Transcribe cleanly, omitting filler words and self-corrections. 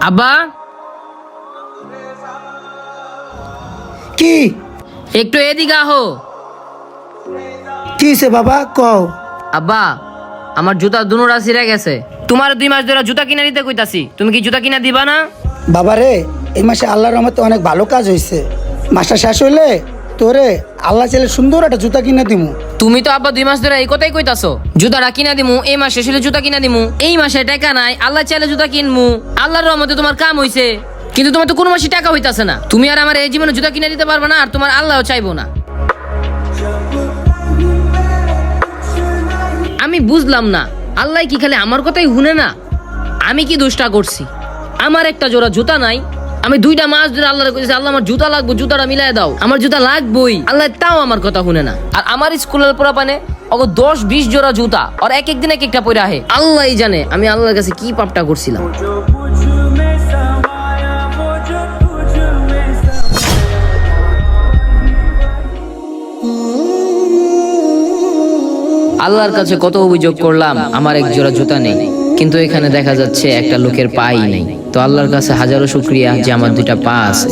আব্বা, কি একটু এদিকে আহো। কি হইছে বাবা কও? আব্বা, আমার জুতা দুনোটা ছিঁড়ে গেছে। তোমার 2 মাস ধরে জুতা কিনে দিতে কইতাছি, তুমি কি জুতা কিনা দিবা না? বাবা রে, এই মাসে আল্লাহর রহমতে অনেক ভালো কাজ হয়েছে। মাসটা শেষ হইলে তোরে আল্লাহ চাইলে সুন্দর একটা জুতা কিনে দিমু। তুমি তো আব্বা 2 মাস ধরে এই কথাই কইতাছো, জুতাটা কিনা দিমু, এই মাস শেষ হলে জুতা কিনা দিমু। এই মাসে টাকা নাই, আল্লাহ চাইলে জুতা কিনমু। আল্লাহর রহমতে তোমার কাম হইছে, কিন্তু তোমার তো কোনো মাসে টাকা হইতাছে না। তুমি আর আমার এই জীবনে জুতা কিনে দিতে পারবে না, আর তোমার আল্লাহও চাইবো না। আমি বুঝলাম না, আল্লাহ কি খালি আমার কথাই শুনে না? আমি কি দোষটা করছি? আমার একটা জোড়া জুতা নাই, আমি 2টা মাস ধরে আল্লাহরে কইছি, আল্লাহ আমার জুতা লাগবে, জুতাটা মিলাই দাও, আমার জুতা লাগবেই। আল্লাহ তাও আমার কথা শুনে না। আর আমার স্কুলের পোলাপানে ওগো 10-20 জোড়া জুতা, আর এক এক দিন এক একটা পরে আহে। আল্লাহই জানে আমি আল্লাহর কাছে কি পাপটা করছিলাম। আল্লাহর কাছে কত অভিযোগ করলাম, আমার এক জোড়া জুতা নেই, কিন্তু এখানে দেখা যাচ্ছে একটা লোকের পাই নেই। তো আল্লাহর কাছে হাজারো শুকরিয়া যে আমার 2টা পা আছে।